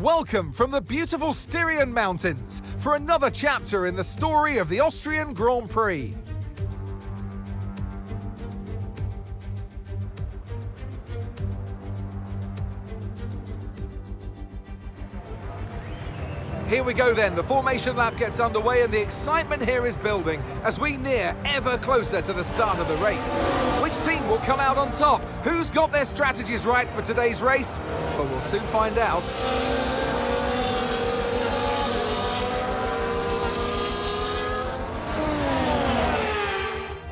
Welcome from the beautiful Styrian Mountains for another chapter in the story of the Austrian Grand Prix. Here we go then, the formation lap gets underway and the excitement here is building as we near ever closer to the start of the race. Which team will come out on top? Who's got their strategies right for today's race? Well, we'll soon find out.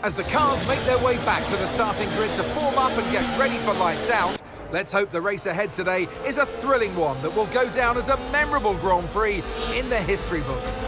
As the cars make their way back to the starting grid to form up and get ready for lights out, let's hope the race ahead today is a thrilling one that will go down as a memorable Grand Prix in the history books.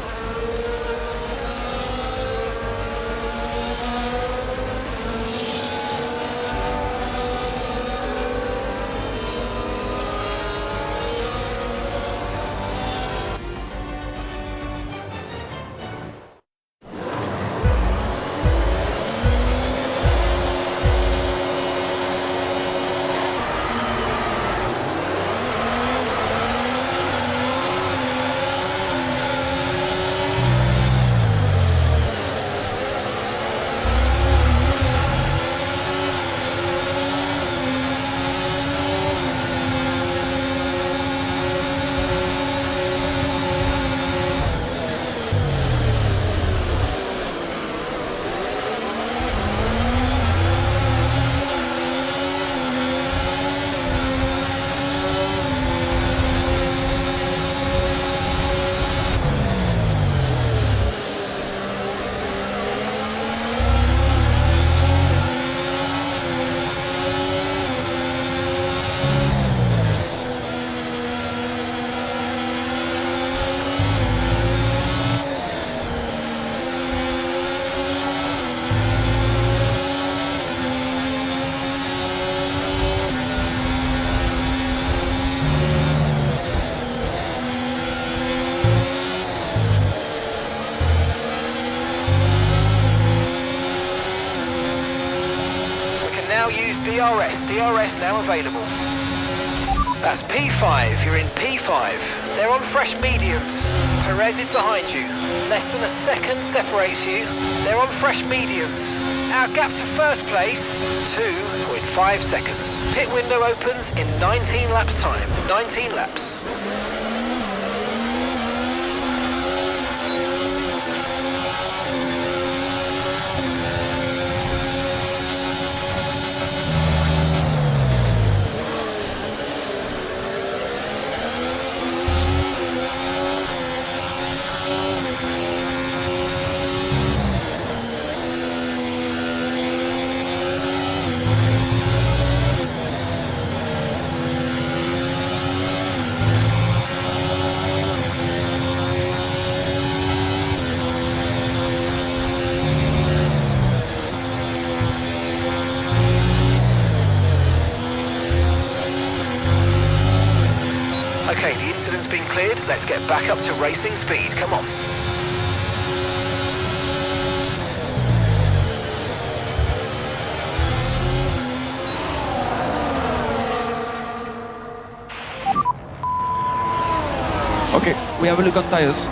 Use DRS now available. That's P5, you're in P5. They're on fresh mediums. Perez is behind you. Less than a second separates you. They're on fresh mediums. Our gap to first place, 2.5 seconds. Pit window opens in 19 laps time. 19 laps. Okay, the incident's been cleared. Let's get back up to racing speed. Come on. Okay, we have a look on tires.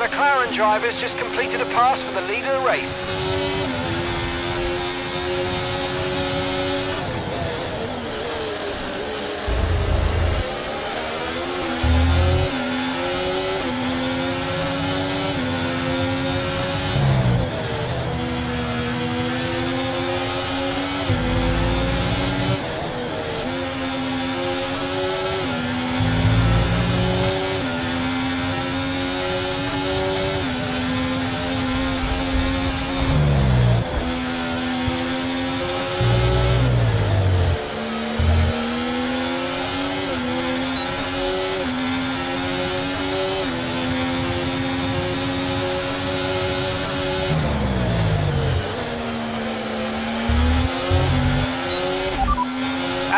McLaren drivers just completed a pass for the lead of the race.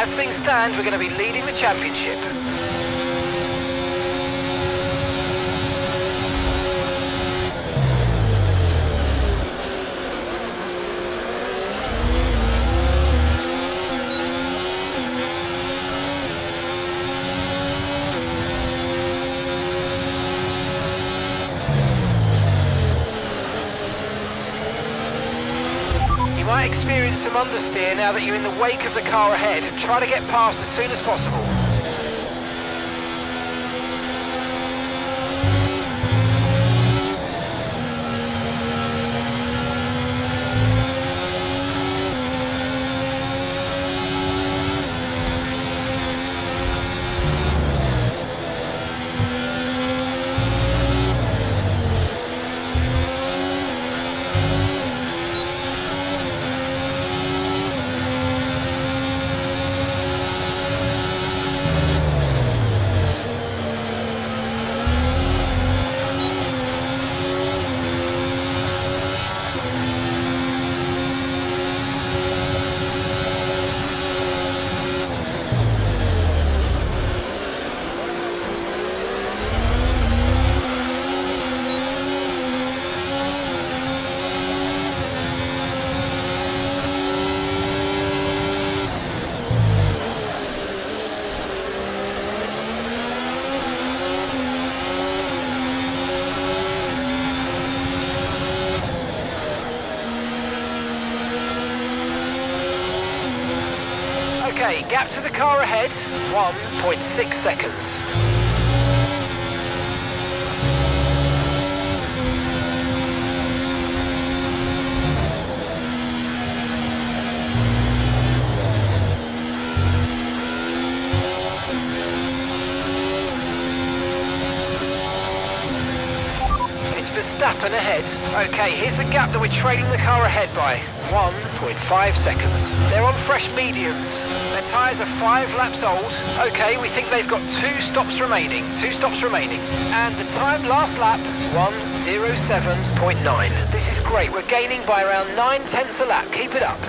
As things stand, we're going to be leading the championship. You might experience some understeer now that you're in the wake of the car ahead. Try to get past as soon as possible. Okay, gap to the car ahead, 1.6 seconds. It's Verstappen ahead. Okay, here's the gap that we're trailing the car ahead by. 1.5 seconds. They're on fresh mediums. Their tyres are 5 laps old. Okay, we think they've got 2 stops remaining. 2 stops remaining. And the time last lap, 1:07.9. This is great. We're gaining by around 9/10 a lap. Keep it up.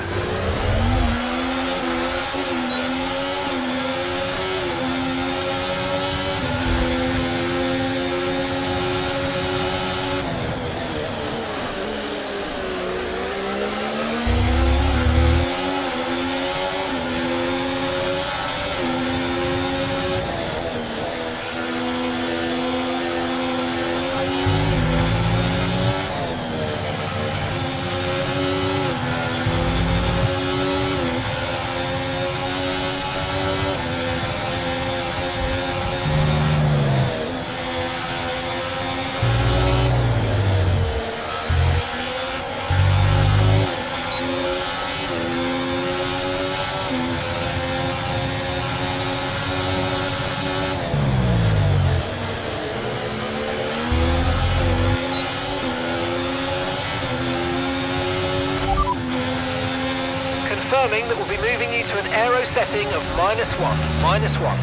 Confirming that we'll be moving you to an aero setting of -1, -1.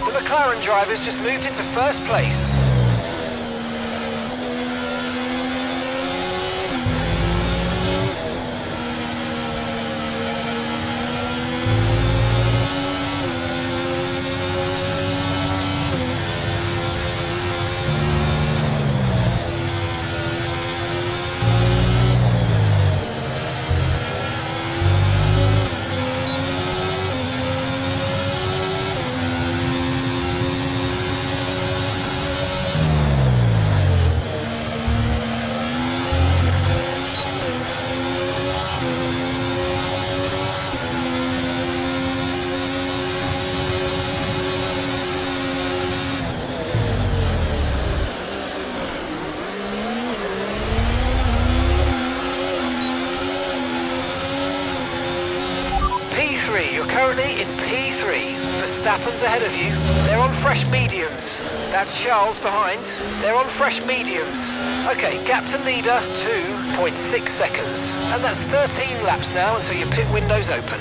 The McLaren drivers just moved into first place. You're currently in P3. Verstappen's ahead of you. They're on fresh mediums. That's Charles behind. They're on fresh mediums. Okay, gap to leader, 2 2.6 seconds. And that's 13 laps now until your pit window's open.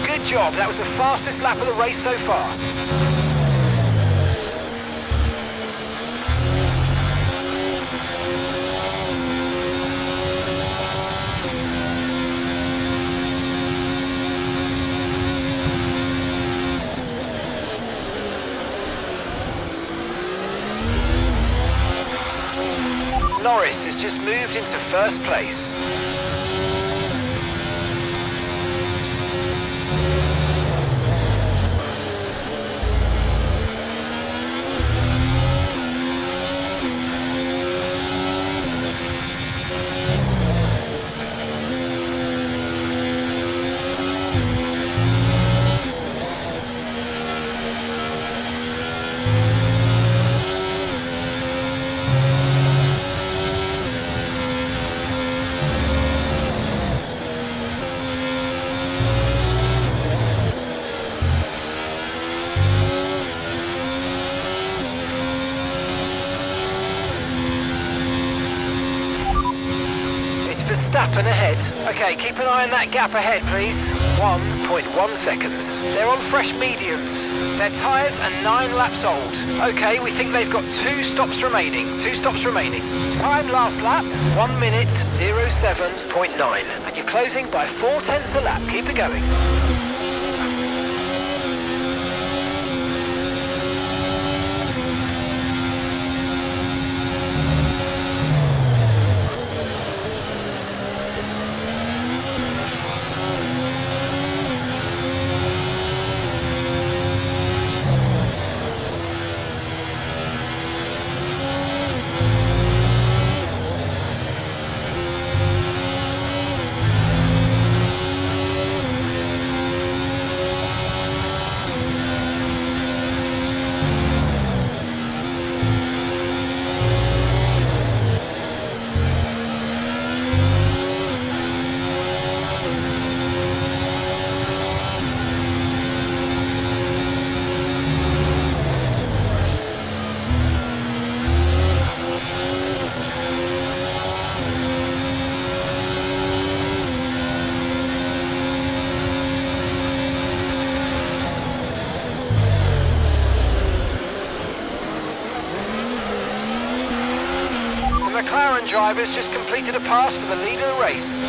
Good job, that was the fastest lap of the race so far. Norris has just moved into first place. Verstappen ahead. Okay, keep an eye on that gap ahead, please. 1.1 seconds. They're on fresh mediums. Their tyres are 9 laps old. Okay, we think they've got 2 stops remaining. 2 stops remaining. Time last lap, 1 minute 07.9. And you're closing by 0.4 a lap. Keep it going. McLaren drivers just completed a pass for the lead of the race.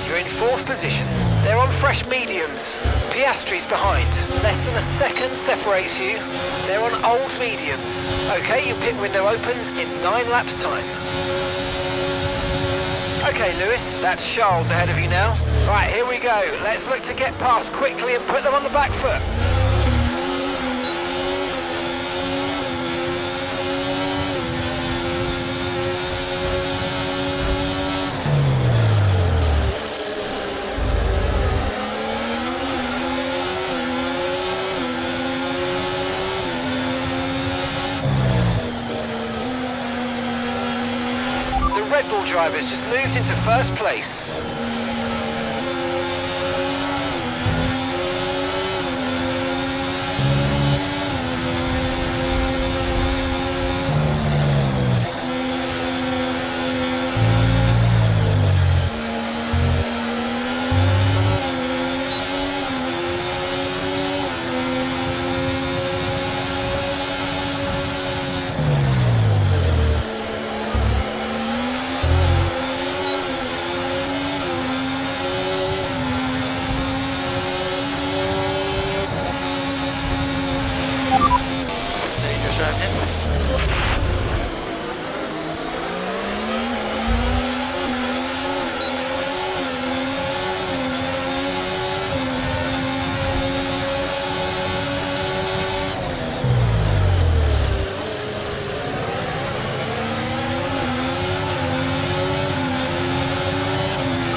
You're in 4th position. They're on fresh mediums. Piastri's behind. Less than a second separates you. They're on old mediums. Okay, your pit window opens in 9 laps time. Okay, Lewis, that's Charles ahead of you now. Right, here we go. Let's look to get past quickly and put them on the back foot. Red Bull drivers just moved into first place. turn.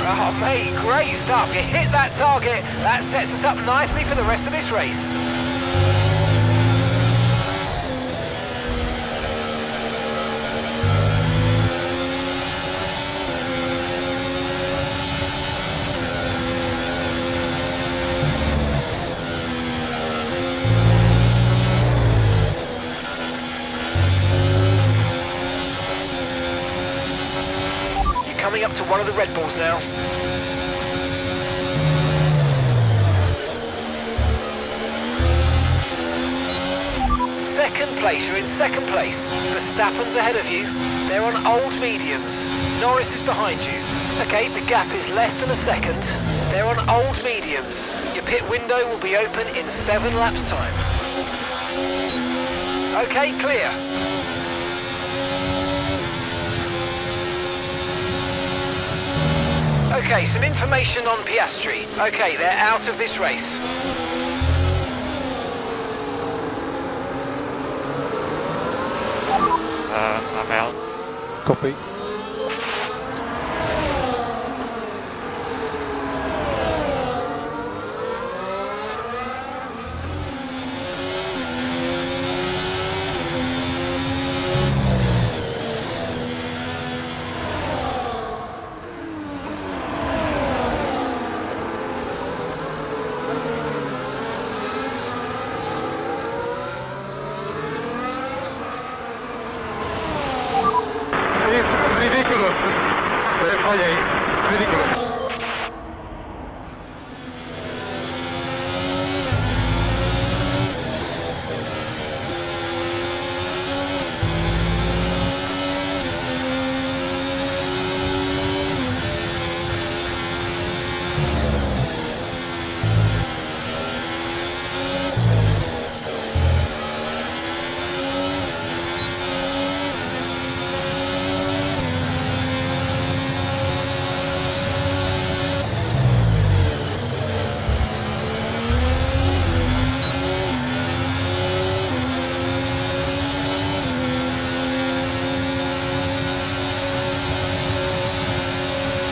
Oh mate, great stuff. You hit that target. That sets us up nicely for the rest of this race. You're coming up to one of the Red Bulls now. Second place, you're in second place. Verstappen's ahead of you. They're on old mediums. Norris is behind you. Okay, the gap is less than a second. They're on old mediums. Your pit window will be open in 7 laps time. Okay, clear. Okay, some information on Piastri. Okay, they're out of this race. I'm out. Copy. It's ridiculous. Ridiculous.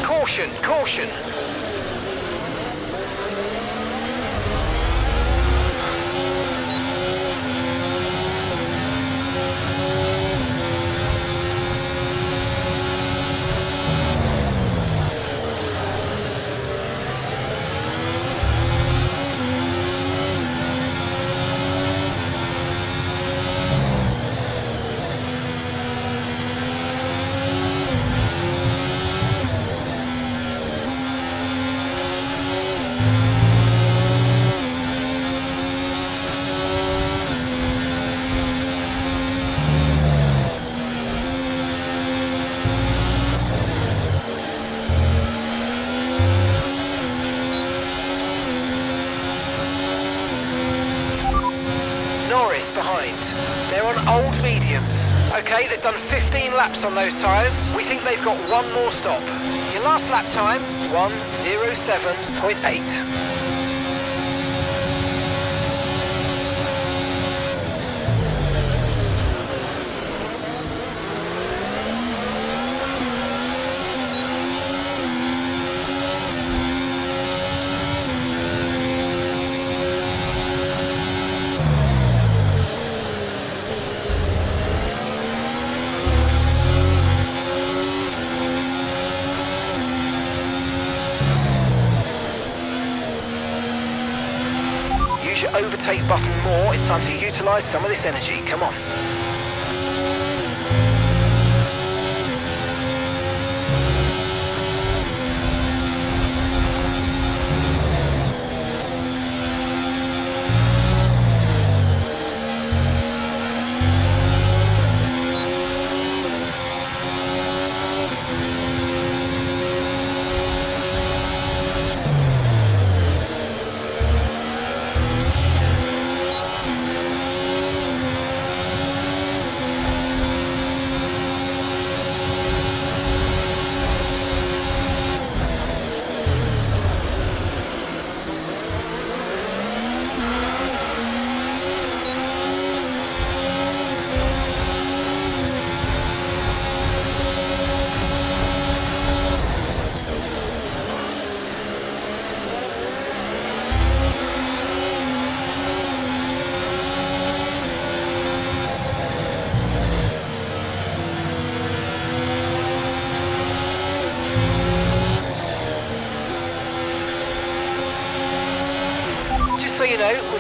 Caution, caution. Norris behind. They're on old mediums. Okay, they've done 15 laps on those tyres. We think they've got one more stop. Your last lap time, 1:07.8. Use your overtake button more. It's time to utilise some of this energy. Come on.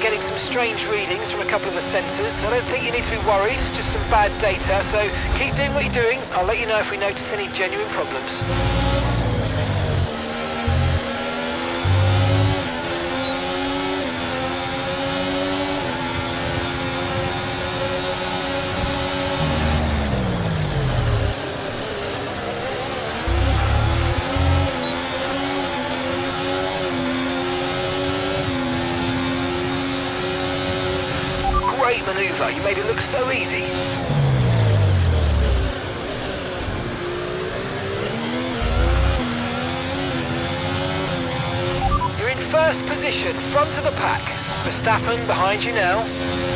getting some strange readings from a couple of the sensors. I don't think you need to be worried, just some bad data. So keep doing what you're doing. I'll let you know if we notice any genuine problems. Great manoeuvre, you made it look so easy. You're in first position, front of the pack. Verstappen behind you now.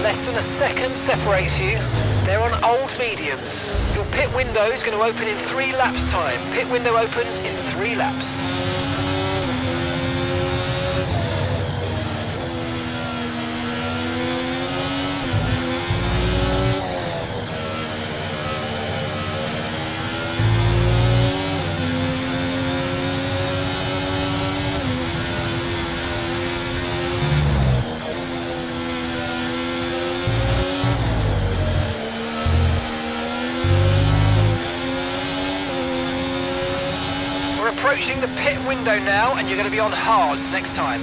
Less than a second separates you. They're on old mediums. Your pit window is going to open in 3 laps time. Pit window opens in 3 laps. Approaching the pit window now, and you're going to be on hards next time.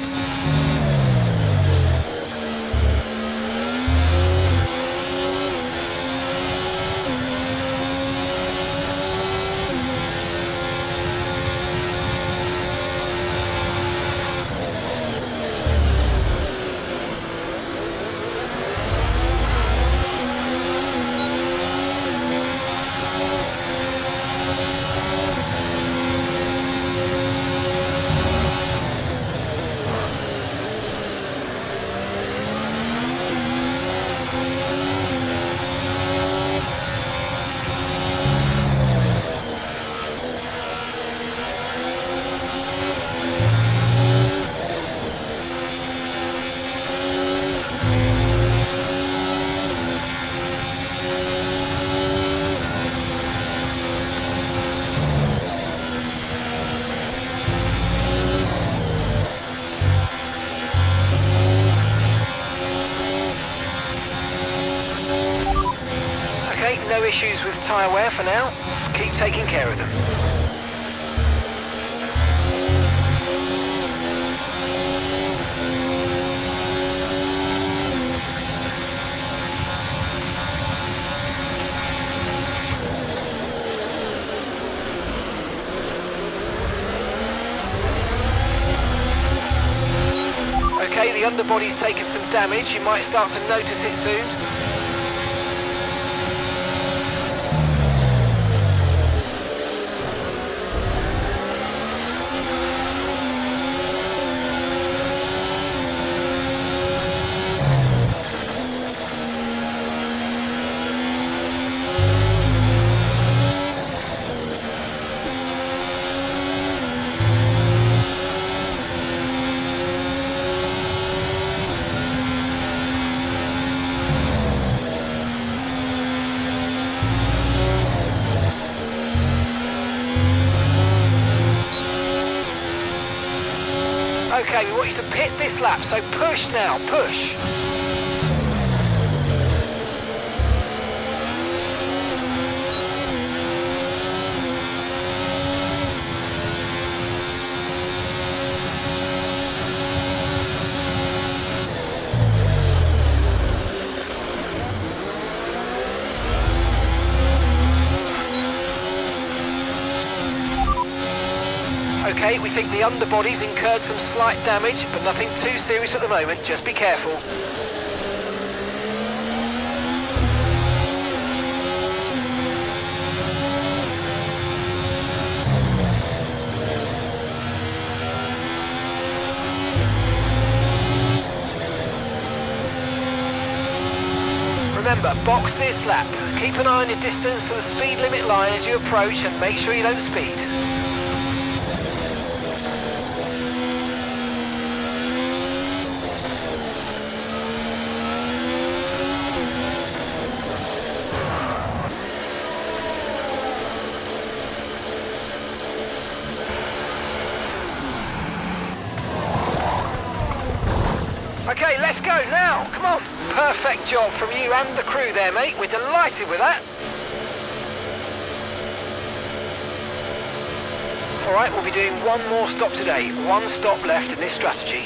No issues with tyre wear for now. Keep taking care of them. Okay, the underbody's taken some damage. You might start to notice it soon. Okay, we want you to pit this lap, so push now, push. Okay, we think the underbody's incurred some slight damage, but nothing too serious at the moment. Just be careful. Remember, box this lap. Keep an eye on your distance to the speed limit line as you approach and make sure you don't speed. Okay, let's go now! Come on. Perfect job from you and the crew there, mate. We're delighted with that. All right, we'll be doing one more stop today. One stop left in this strategy.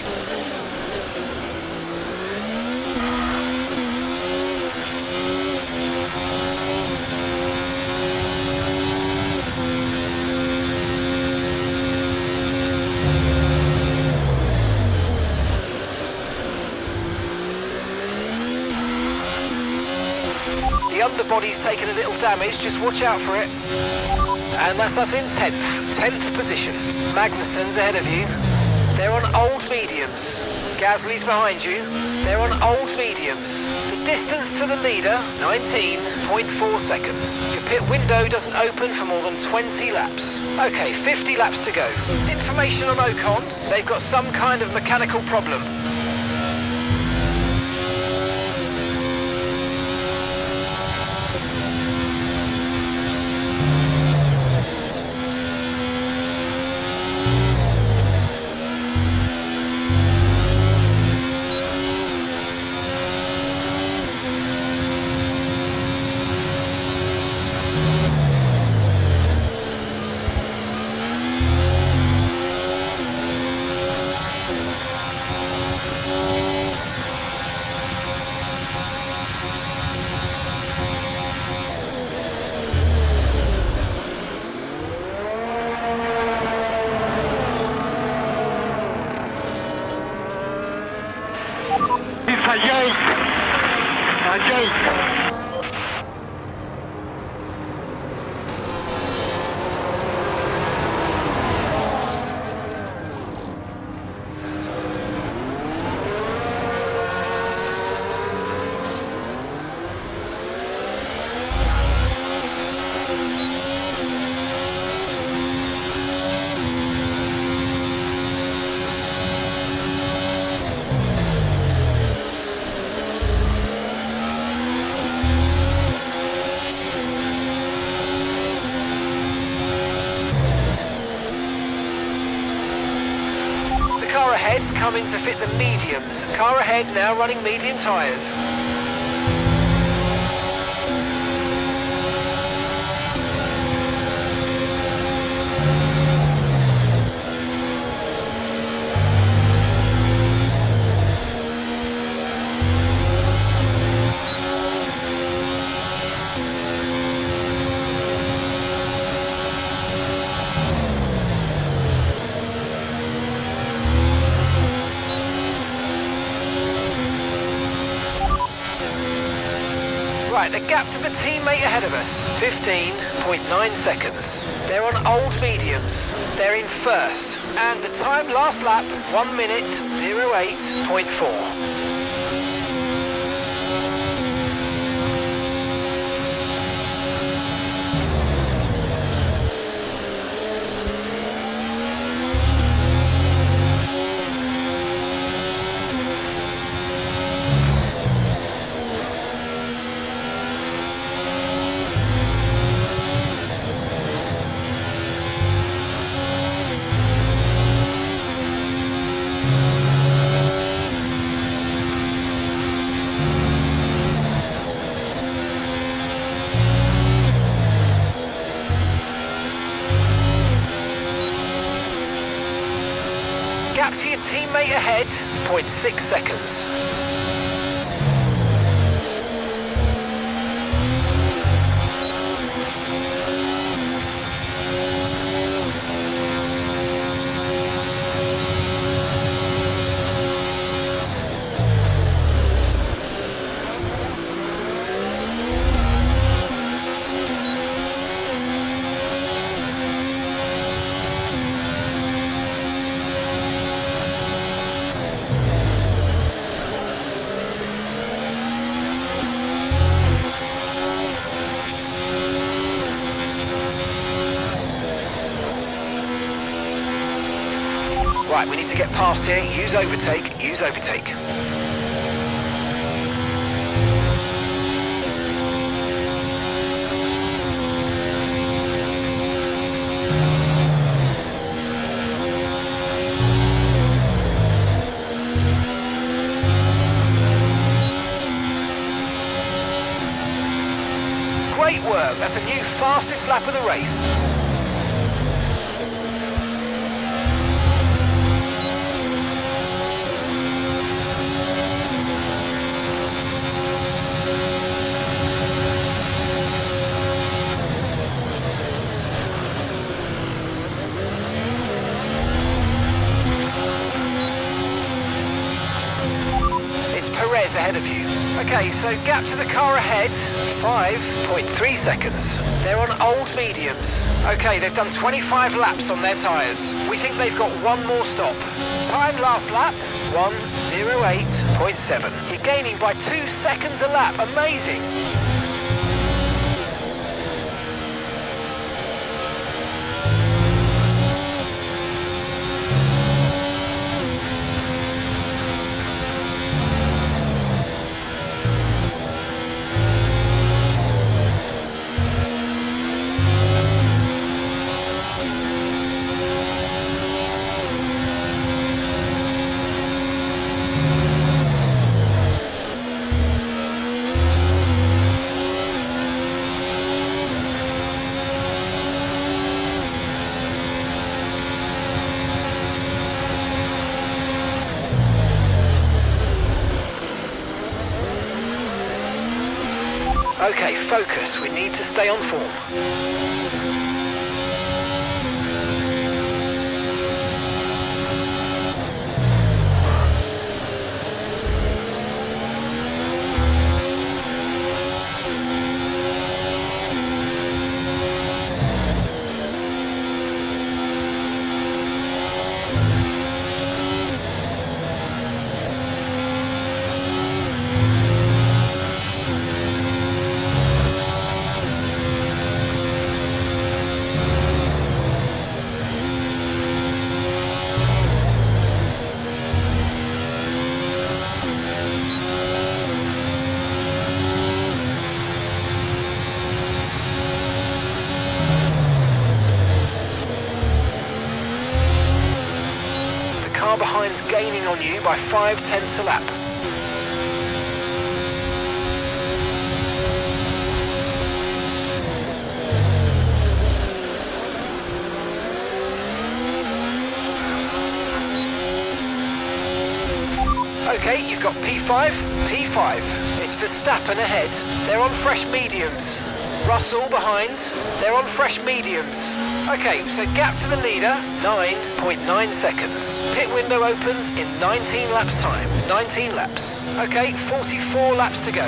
The underbody's taken a little damage, just watch out for it. And that's us in 10th position. Magnussen's ahead of you. They're on old mediums. Gasly's behind you. They're on old mediums. The distance to the leader, 19.4 seconds. Your pit window doesn't open for more than 20 laps. Okay, 50 laps to go. Information on Ocon, they've got some kind of mechanical problem. It's a joke! A joke! Car ahead's coming to fit the mediums. Car ahead now running medium tyres. Right, the gap to the teammate ahead of us, 15.9 seconds. They're on old mediums. They're in first. And the time last lap, 1 minute, 08.4. Gap to your teammate ahead, 0.6 seconds. Right, we need to get past here. Use overtake, use overtake. Great work. That's a new fastest lap of the race. Perez ahead of you. Okay, so gap to the car ahead, 5.3 seconds. They're on old mediums. Okay, they've done 25 laps on their tyres. We think they've got one more stop. Time last lap, 1:08.7. You're gaining by 2 seconds a lap. Amazing. Okay, focus. We need to stay on form. Car behind's gaining on you by 0.5 a lap. Okay, you've got P5, P5. It's Verstappen ahead. They're on fresh mediums. Russell behind. They're on fresh mediums. Okay, so gap to the leader, 9.9 seconds. Pit window opens in 19 laps time. 19 laps. Okay, 44 laps to go.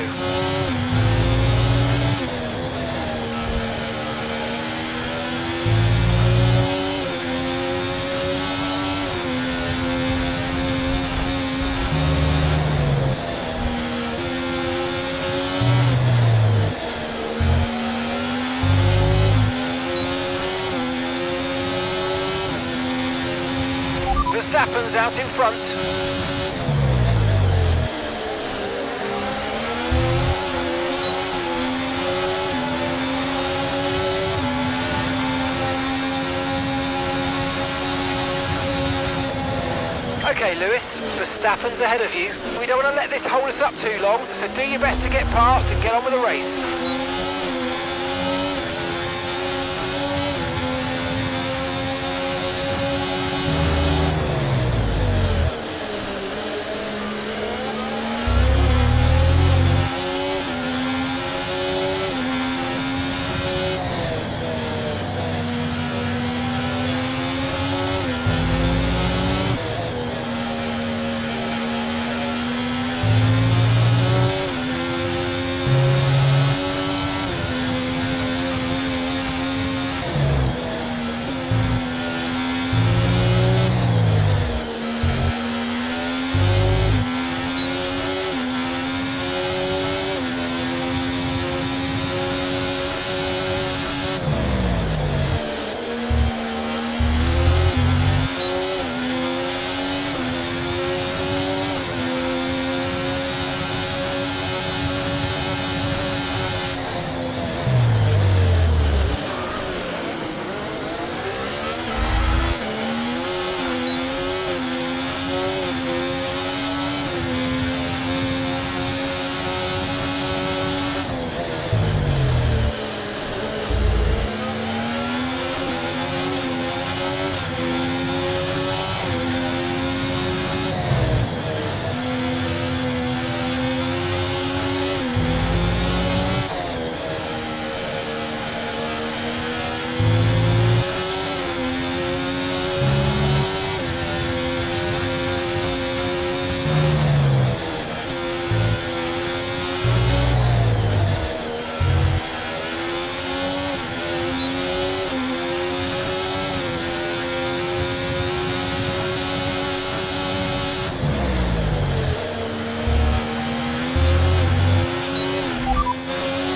Verstappen's out in front. Okay, Lewis, Verstappen's ahead of you. We don't want to let this hold us up too long, so do your best to get past and get on with the race.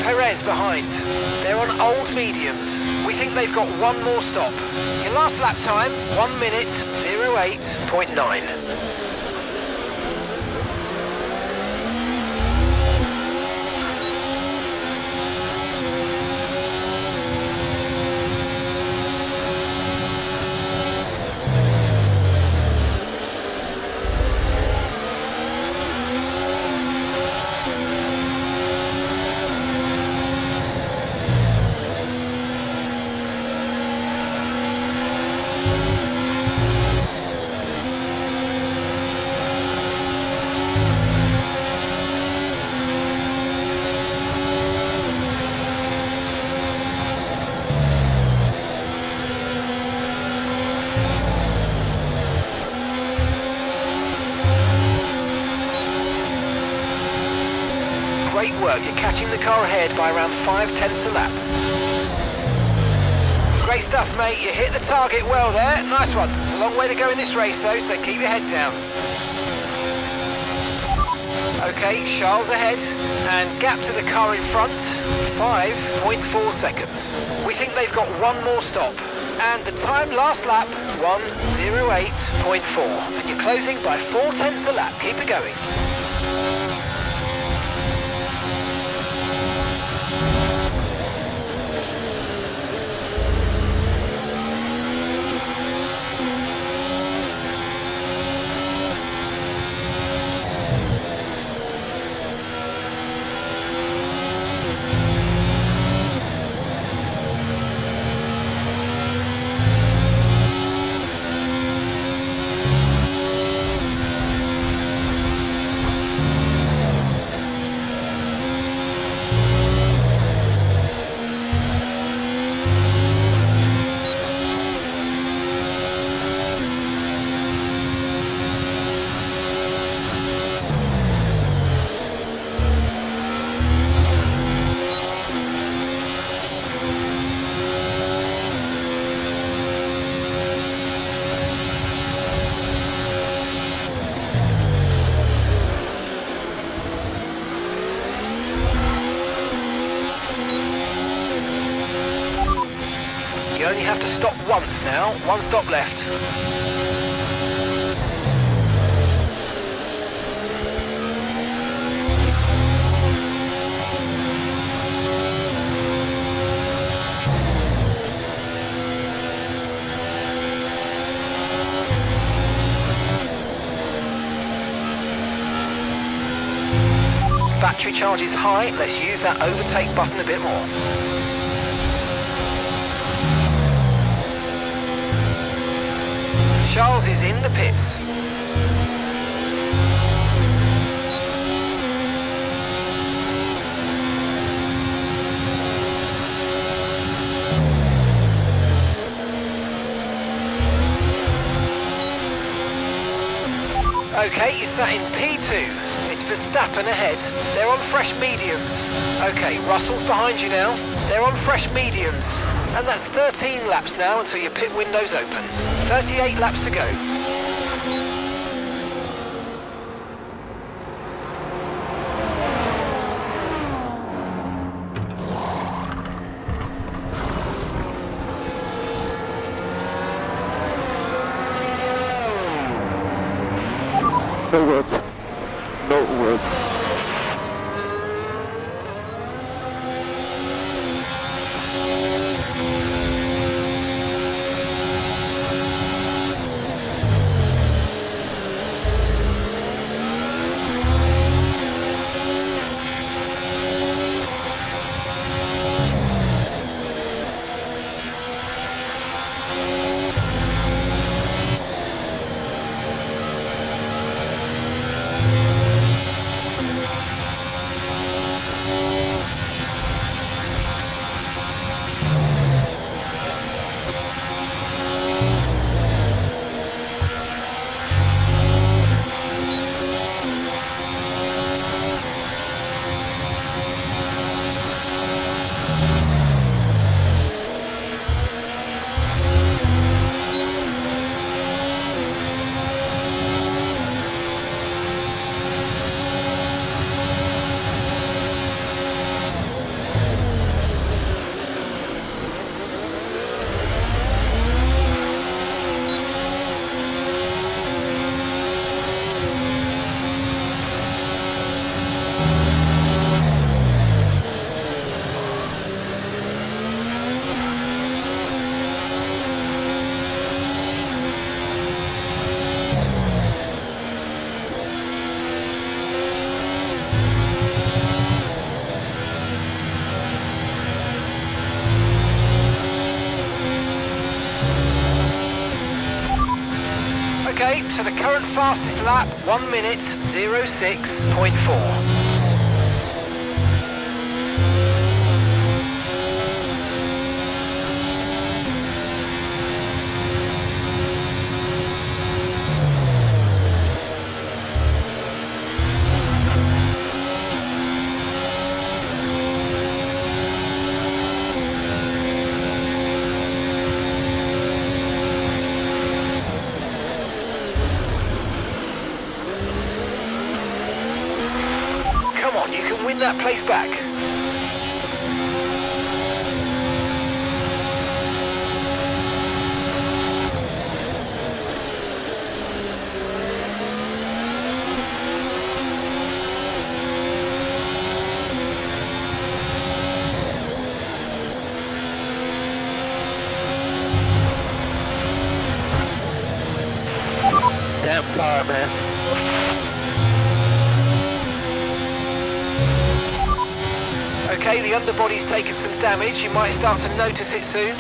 Perez behind. They're on old mediums. We think they've got one more stop. Your last lap time, 1 minute, 08.9. Great work, you're catching the car ahead by around 5/10 a lap. Great stuff, mate, you hit the target well there, nice one. It's a long way to go in this race though, so keep your head down. Okay, Charles ahead, and gap to the car in front, 5.4 seconds. We think they've got one more stop, and the time last lap, 1:08.4. And you're closing by 4/10 a lap, keep it going. You only have to stop once now, one stop left. Battery charge is high, let's use that overtake button a bit more. Charles is in the pits. Okay, you sat in P2. It's Verstappen ahead. They're on fresh mediums. Okay, Russell's behind you now. They're on fresh mediums. And that's 13 laps now until your pit window's open. 38 laps to go. No words. No words. straight to the current fastest lap, 1 minute 06.4. You can win that place back. Damn car, man. Okay, the underbody's taken some damage. You might start to notice it soon.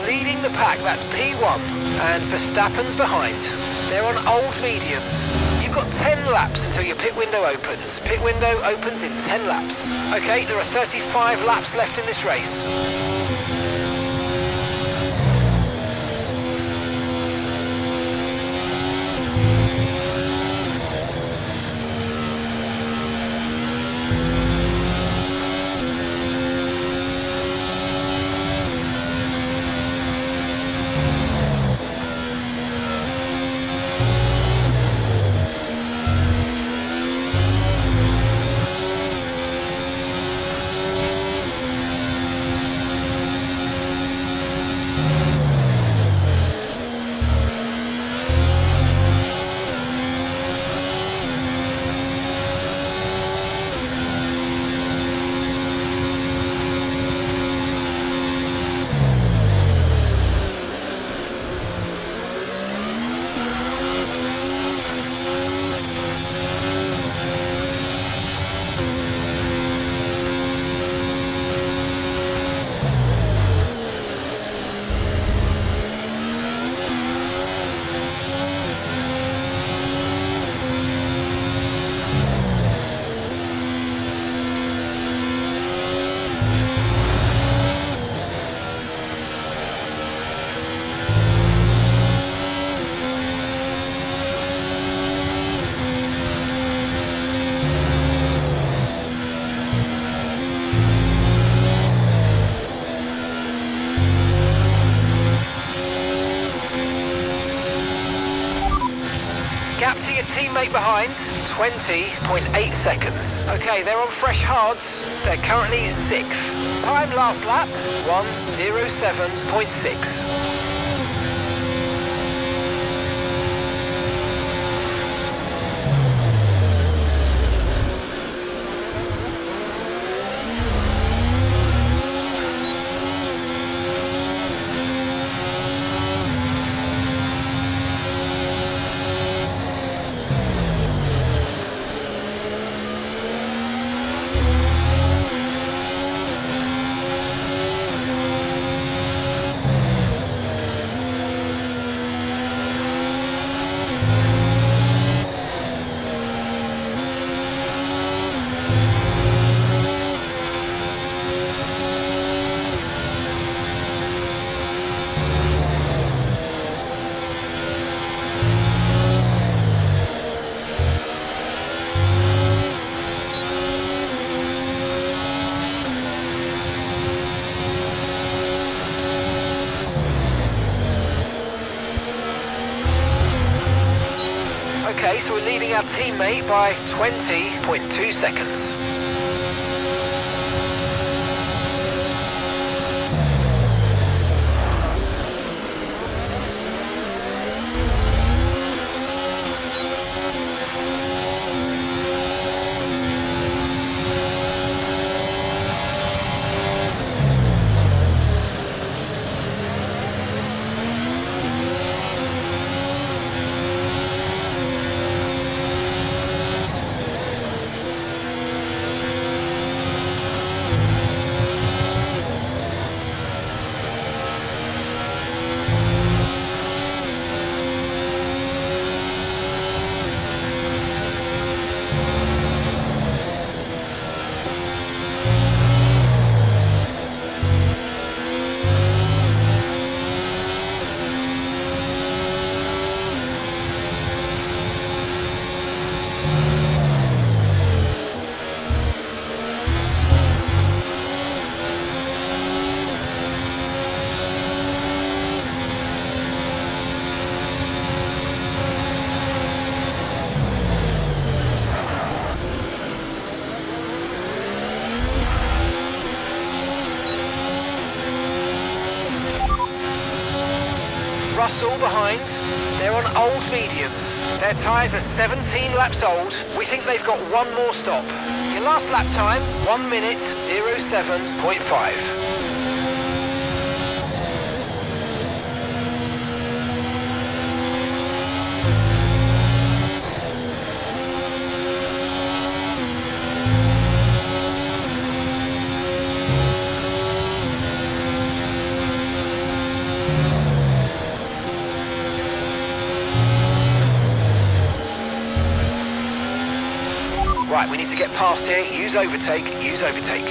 Leading the pack, that's P1, and Verstappen's behind. They're on old mediums. You've got 10 laps until your pit window opens. Pit window opens in 10 laps. Okay, there are 35 laps left in this race. Gap to your teammate behind, 20.8 seconds. Okay, they're on fresh hards. They're currently 6th. Time last lap, 1:07.6. Okay, so we're leading our teammate by 20.2 seconds. Russell behind. They're on old mediums. Their tyres are 17 laps old. We think they've got one more stop. Your last lap time, 1 minute 07.5. Right, we need to get past here. Use overtake, use overtake.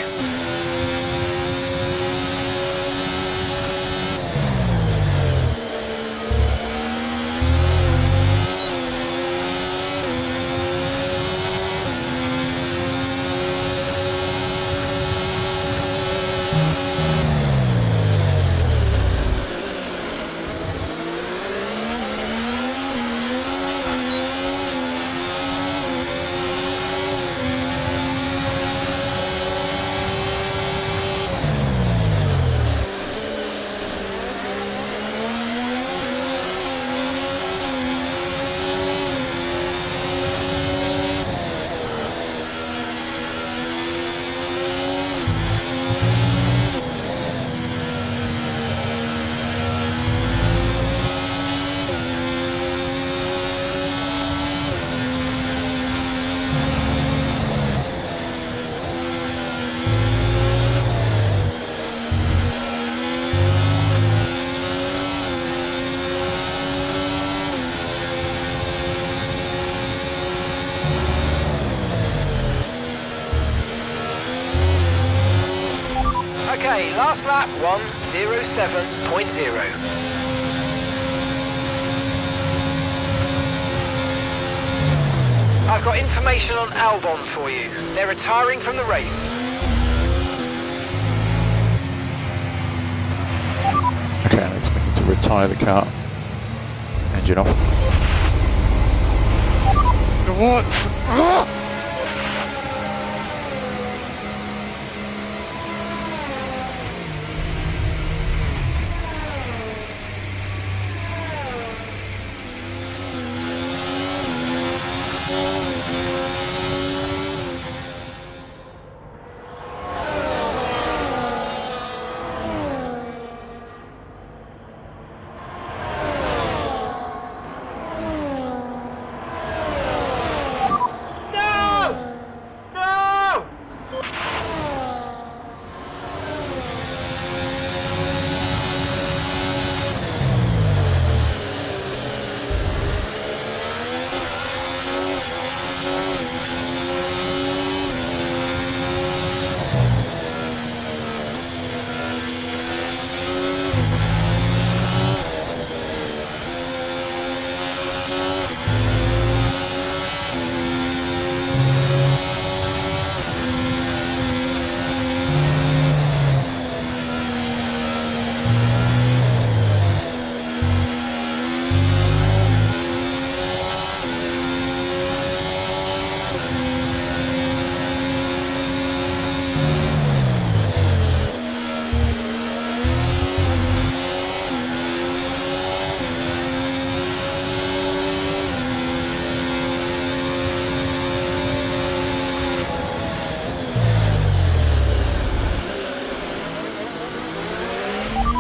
Okay, last lap, 1:07.0. I've got information on Albon for you. They're retiring from the race. Okay, Alex, we need to retire the car. Engine off. What?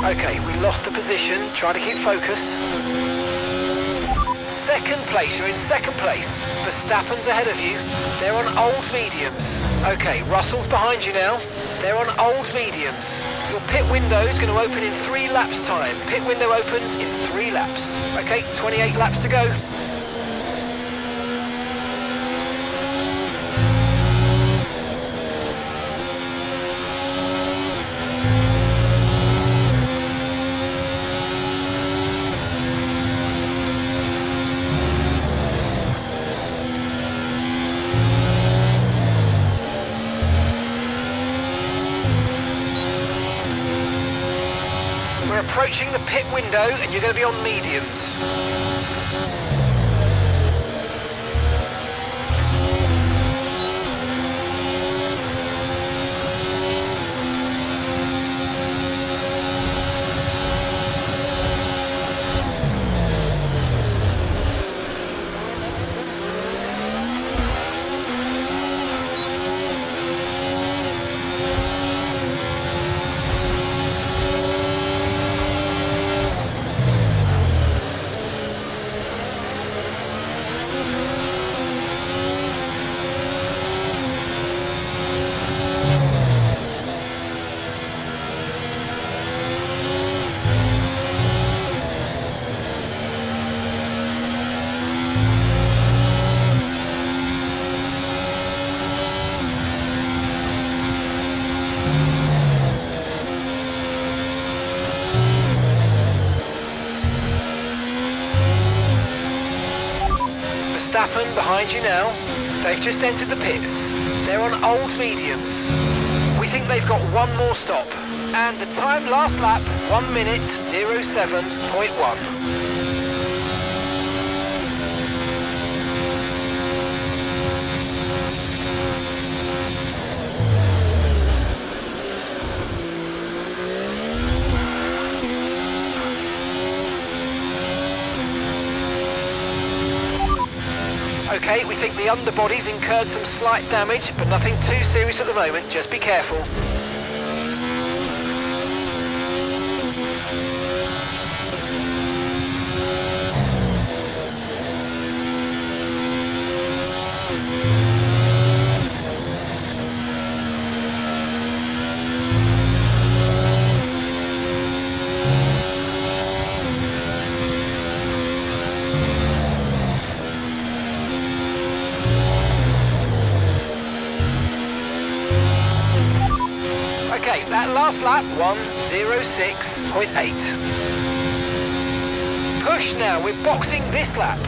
Okay, we lost the position. Try to keep focus. Second place, you're in second place. Verstappen's ahead of you. They're on old mediums. Okay, Russell's behind you now. They're on old mediums. Your pit window is going to open in 3 laps time. Pit window opens in 3 laps. Okay, 28 laps to go. We're approaching the pit window and you're going to be on mediums. happen behind you now. They've just entered the pits. They're on old mediums. We think they've got one more stop. And the time last lap, 1 minute 07.1. Okay, we think the underbody's incurred some slight damage, but nothing too serious at the moment, just be careful. Okay, that last lap, 1:06.8. Push now, we're boxing this lap.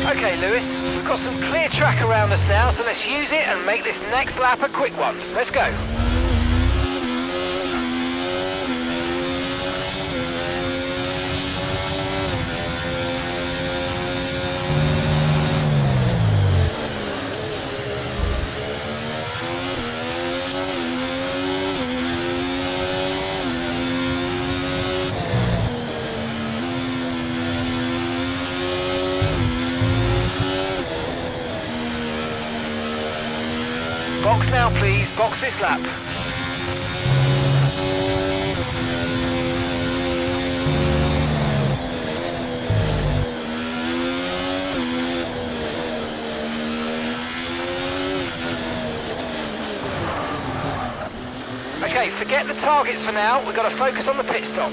Okay, Lewis, we've got some clear track around us now, so let's use it and make this next lap a quick one. Let's go. Box now, please. Box this lap. Okay, forget the targets for now. We've got to focus on the pit stop.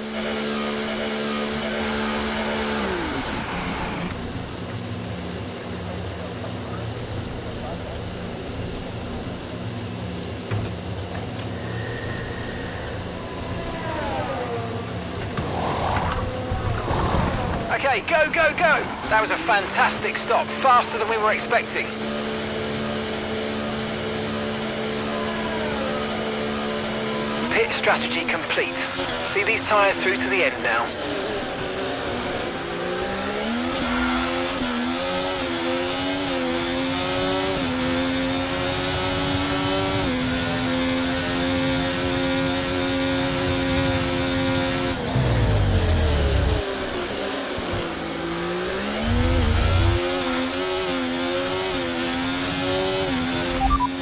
Okay, go, go, go! That was a fantastic stop, faster than we were expecting. Pit strategy complete. See these tyres through to the end now.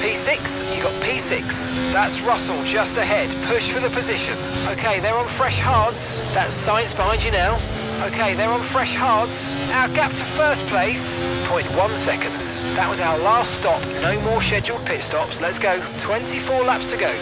P6, you got P6. That's Russell just ahead. Push for the position. Okay, they're on fresh hards. That's Sainz behind you now. Okay, they're on fresh hards. Our gap to first place, 0.1 seconds. That was our last stop. No more scheduled pit stops. Let's go. 24 laps to go.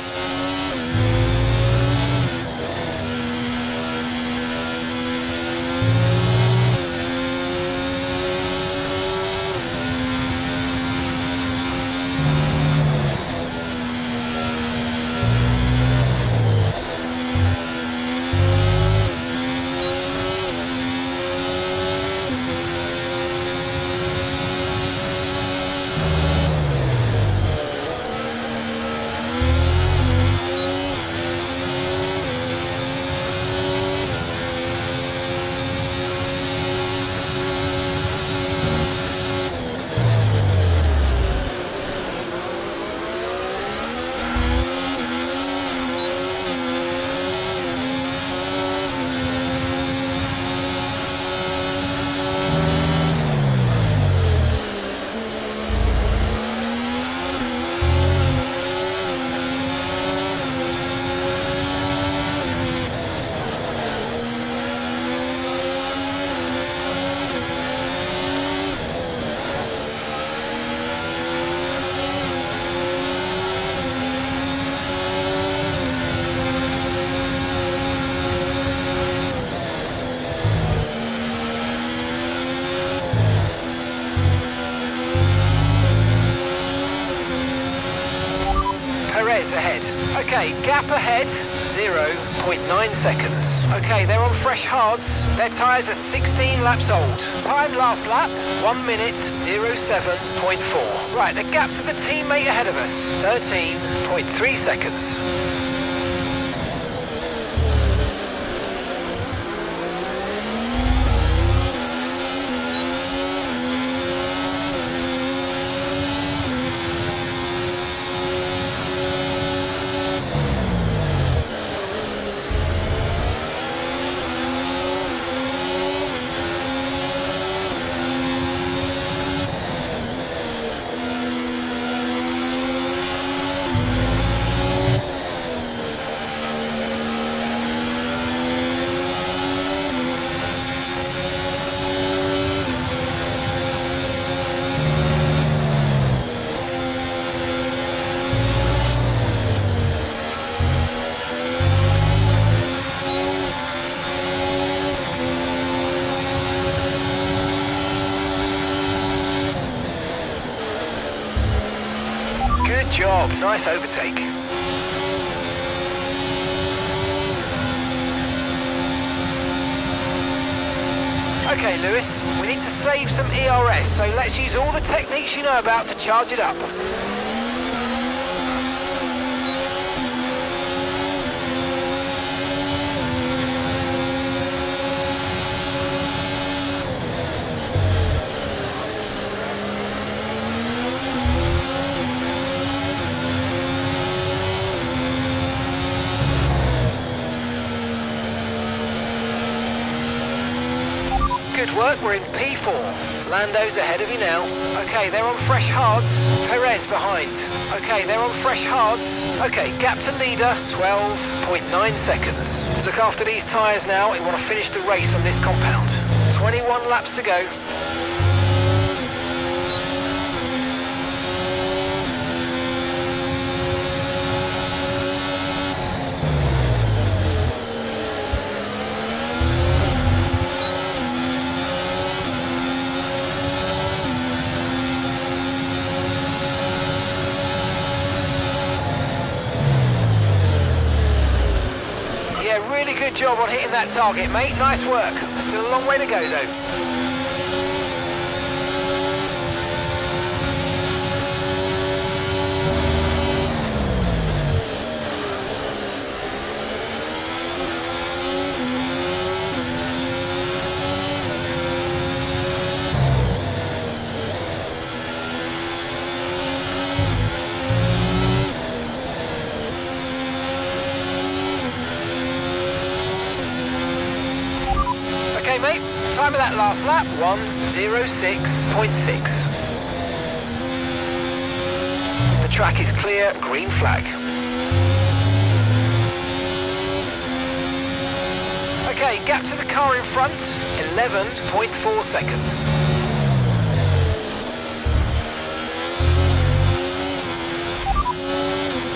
Okay, gap ahead, 0.9 seconds. Okay, they're on fresh hards. Their tyres are 16 laps old. Time last lap, 1 minute, 07.4. Right, the gap to the teammate ahead of us, 13.3 seconds. Good job, nice overtake. Okay, Lewis, we need to save some ERS, so let's use all the techniques you know about to charge it up. Good work, we're in P4. Lando's ahead of you now. Okay, they're on fresh hards. Perez behind. Okay, they're on fresh hards. Okay, gap to leader, 12.9 seconds. Look after these tyres now. We want to finish the race on this compound. 21 laps to go. Yeah, really good job on hitting that target, mate. Nice work. Still a long way to go, though. Okay, mate, time of that last lap, 1:06.6. The track is clear, green flag. Okay, gap to the car in front, 11.4 seconds.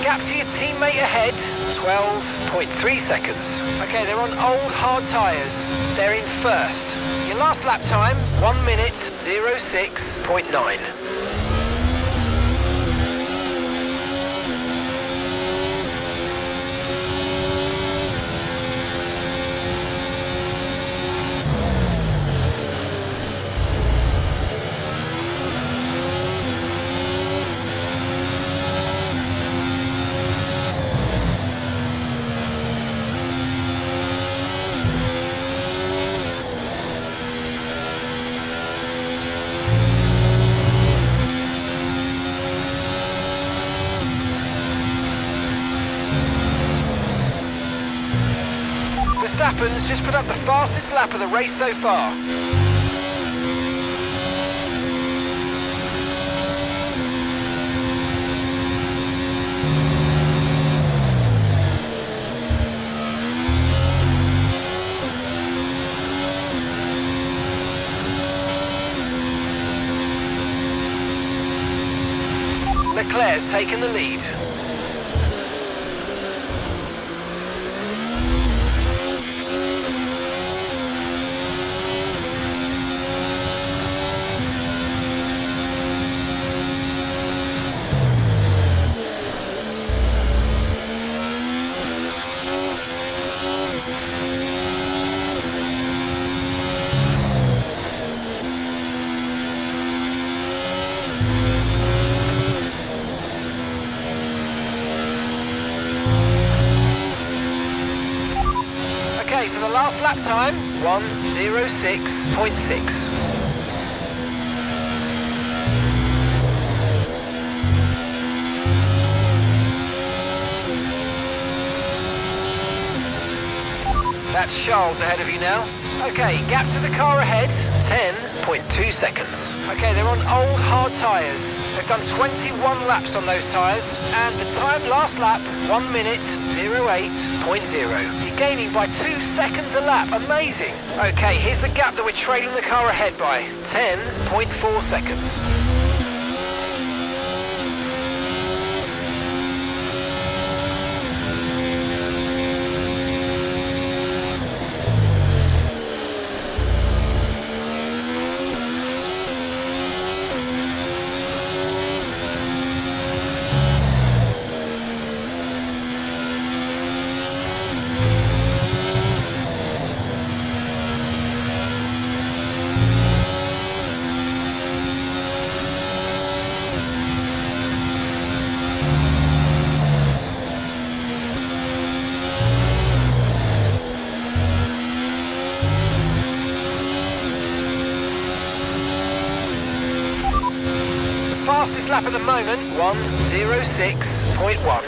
Gap to your teammate ahead, 12.3 seconds. Okay, they're on old hard tyres. They're in first. Your last lap time, 1 minute, 06.9. Verstappen's just put up the fastest lap of the race so far. Leclerc's taken the lead. Okay, so the last lap time, 1:06.6. That's Charles ahead of you now. Okay, gap to the car ahead, 10.2 seconds. Okay, they're on old hard tyres. They've done 21 laps on those tyres, and the time last lap, 1:08.0. You're gaining by 2 seconds a lap, amazing. Okay, here's the gap that we're trailing the car ahead by, 10.4 seconds. Fastest lap at the moment, 1:06.1.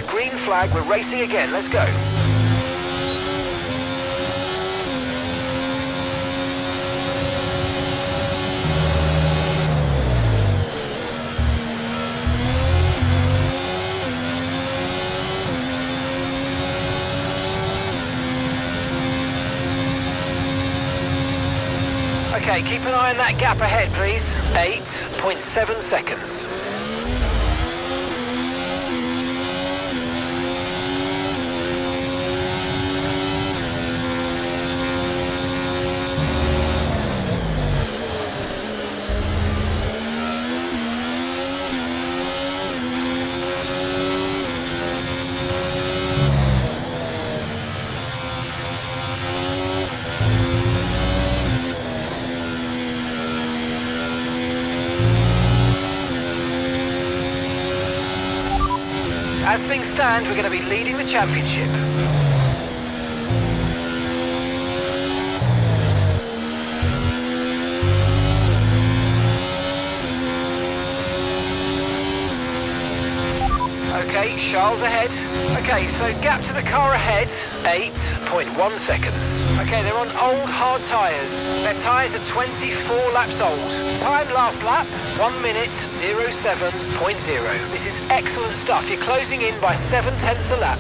Green flag, we're racing again, let's go. Okay, keep an eye on that gap ahead, please. 8.7 seconds. As things stand, we're going to be leading the championship. Okay, Charles ahead. Okay, so gap to the car ahead, 8.1 seconds. Okay, they're on old hard tyres. Their tyres are 24 laps old. Time last lap, 1:07.0. This is excellent stuff. You're closing in by 7/10 a lap.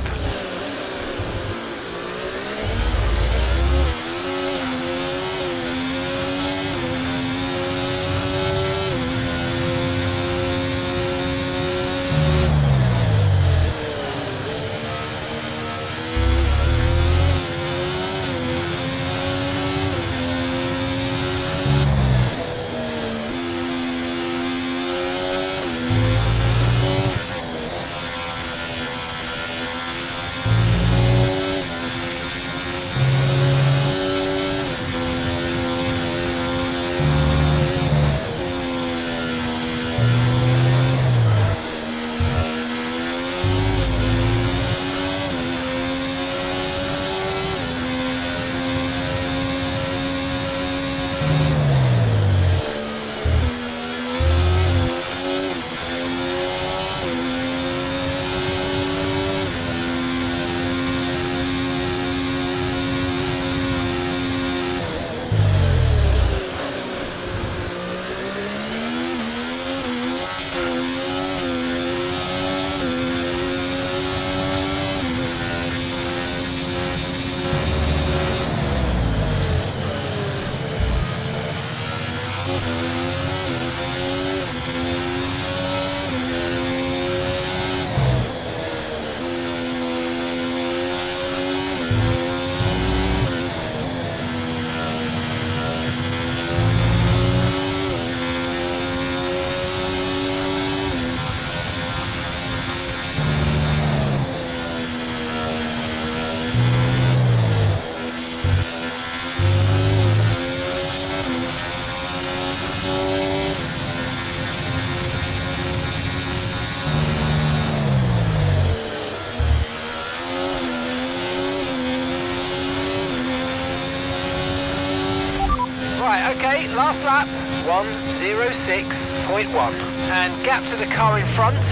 Right, okay, last lap, 1:06.1. And gap to the car in front,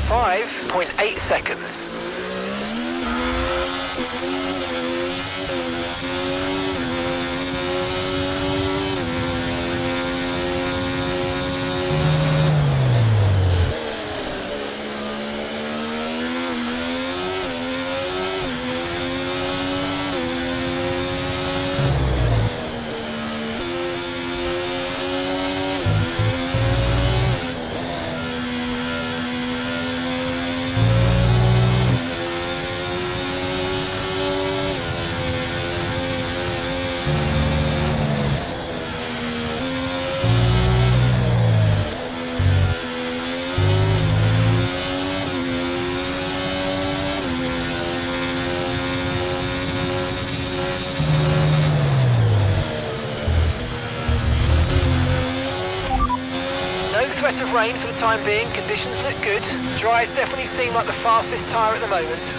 5.8 seconds. Threat of rain for the time being, conditions look good. Dries definitely seem like the fastest tyre at the moment.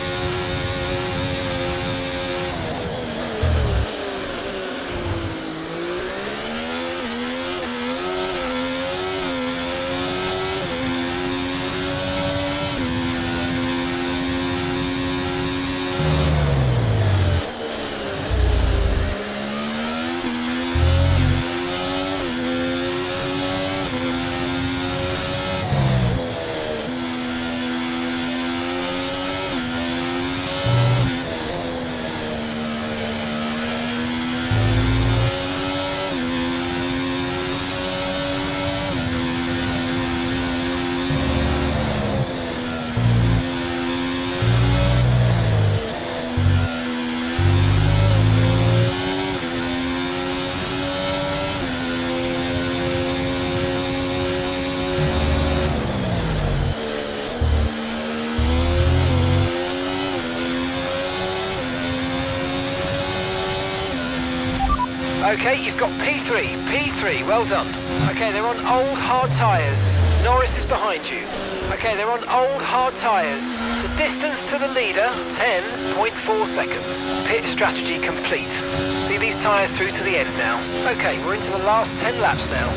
Okay, you've got P3, well done. Okay, they're on old hard tyres. Norris is behind you. Okay, they're on old hard tyres. The distance to the leader, 10.4 seconds. Pit strategy complete. See these tyres through to the end now. Okay, we're into the last 10 laps now.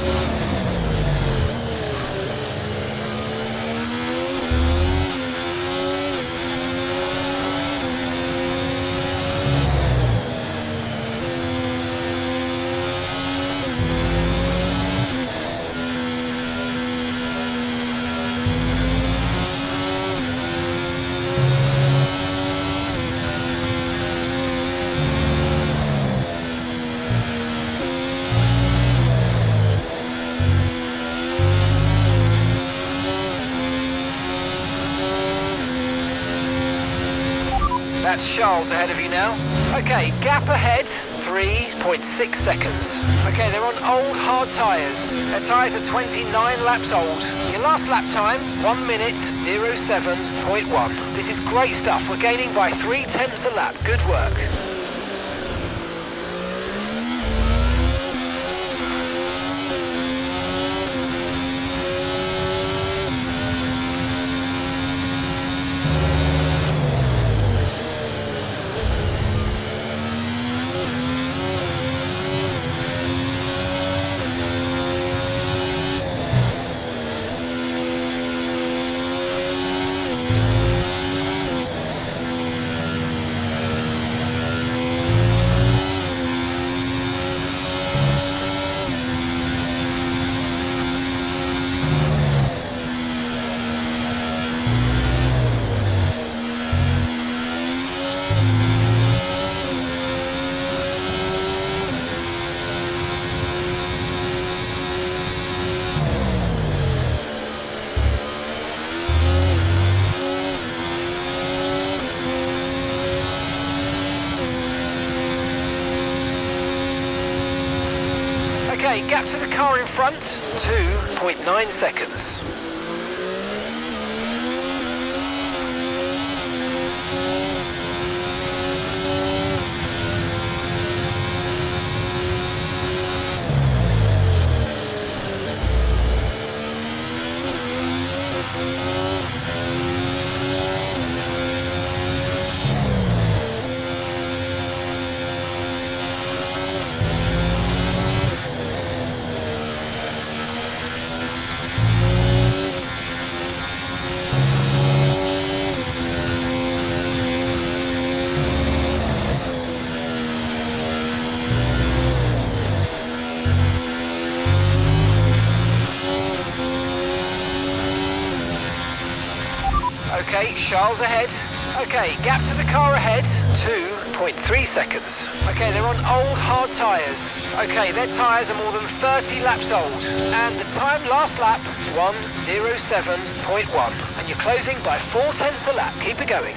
That's Charles ahead of you now. Okay, gap ahead, 3.6 seconds. Okay, they're on old hard tyres. Their tyres are 29 laps old. Your last lap time, 1:07.1. This is great stuff. We're gaining by 0.3 a lap. Good work. gap to the car in front, 2.9 seconds. Okay, Charles ahead. Okay, gap to the car ahead, 2.3 seconds. Okay, they're on old hard tyres. Okay, their tyres are more than 30 laps old. And the time last lap, 1:07.1. And you're closing by 0.4 a lap. Keep it going.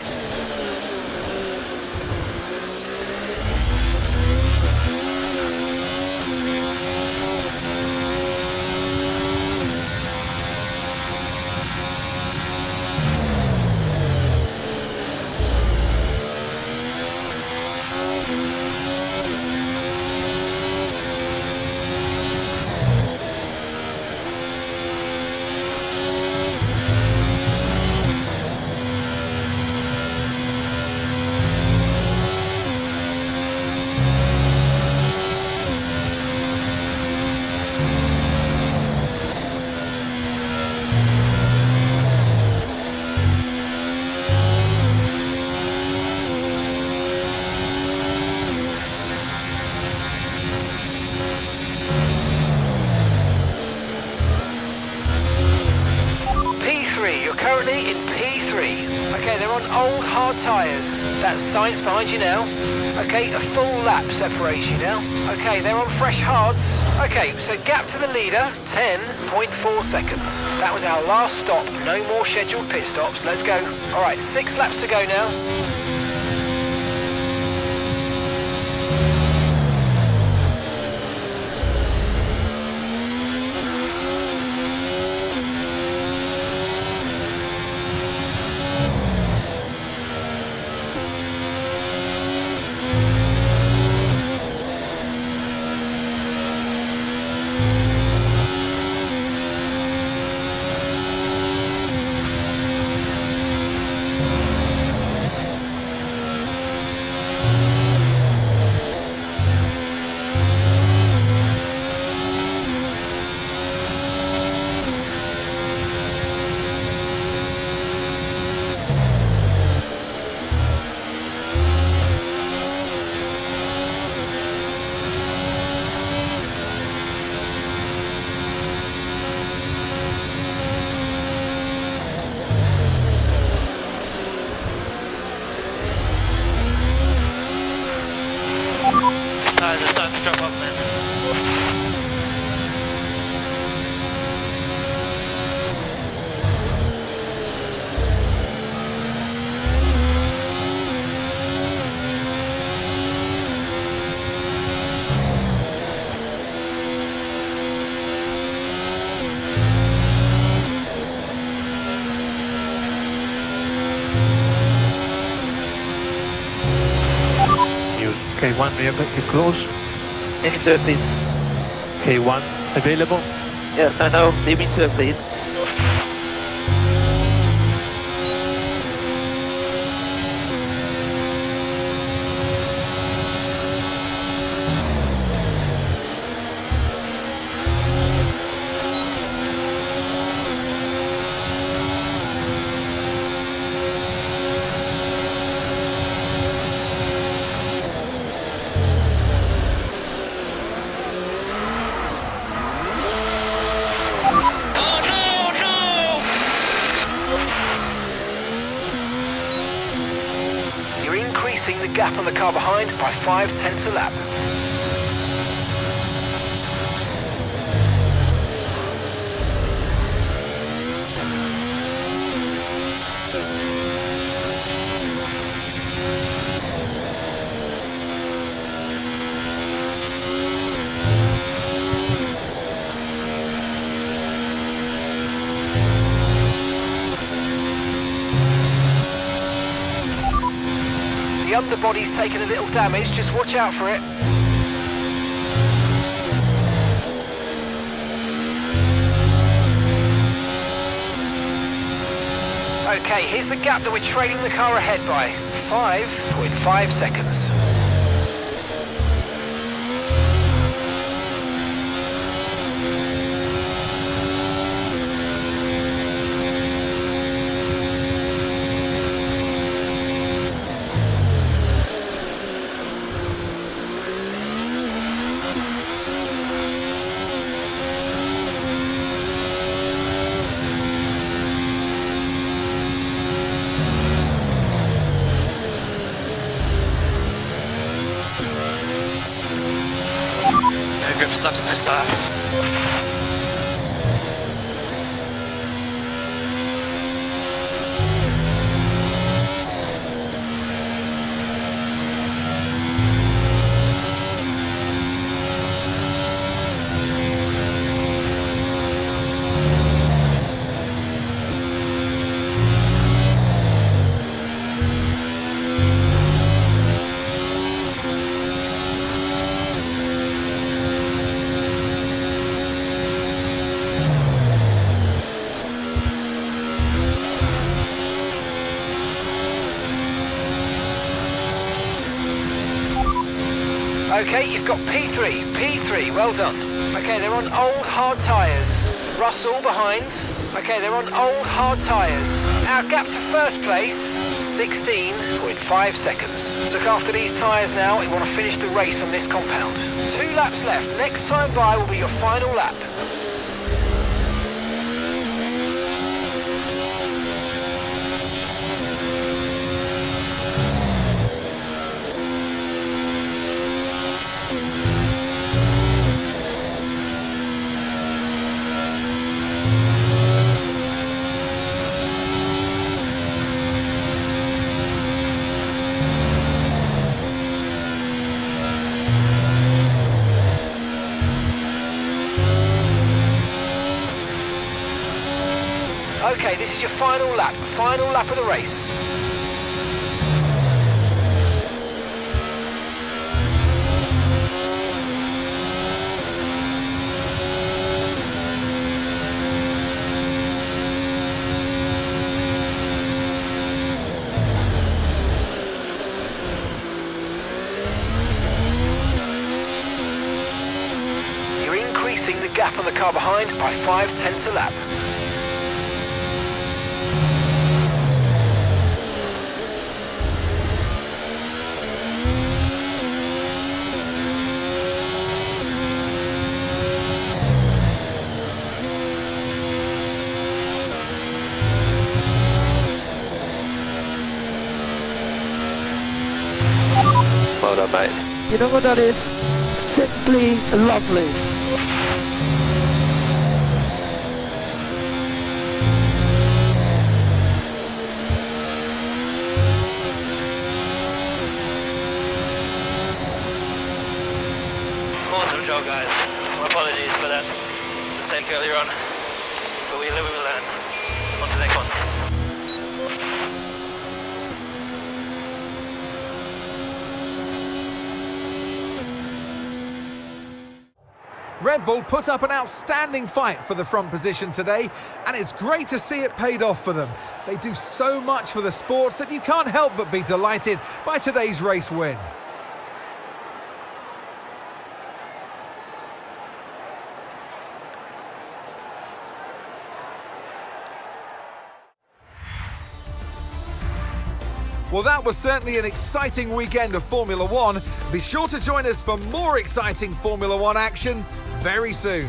You're currently in P3. Okay, they're on old hard tyres. That's Sainz behind you now. Okay, a full lap separates you now. Okay, they're on fresh hards. Okay, so gap to the leader, 10.4 seconds. That was our last stop. No more scheduled pit stops. Let's go. All right, 6 laps to go now. Tyres are starting to drop off, man. K1, may I make you close? Into it, please. K1 available? Yes, I know. Leave me to it, please. Increasing the gap on the car behind by 0.5 a lap. The underbody's taken a little damage, just watch out for it. Okay, here's the gap that we're trailing the car ahead by. 5.5 seconds. Grip sucks on this tire. Okay, you've got P3, well done. Okay, they're on old hard tyres. Russell behind. Okay, they're on old hard tyres. Our gap to first place, 16.5 seconds. Look after these tyres now, we want to finish the race on this compound. 2 laps left, next time by will be your final lap. Okay, this is your final lap of the race. You're increasing the gap on the car behind by 0.5 a lap. Well done, mate. You know what that is? Simply lovely. Awesome job, guys. My apologies for that mistake earlier on, but we live, we will learn. On to the next one. Red Bull put up an outstanding fight for the front position today, and it's great to see it paid off for them. They do so much for the sport that you can't help but be delighted by today's race win. Well, that was certainly an exciting weekend of Formula One. Be sure to join us for more exciting Formula One action very soon.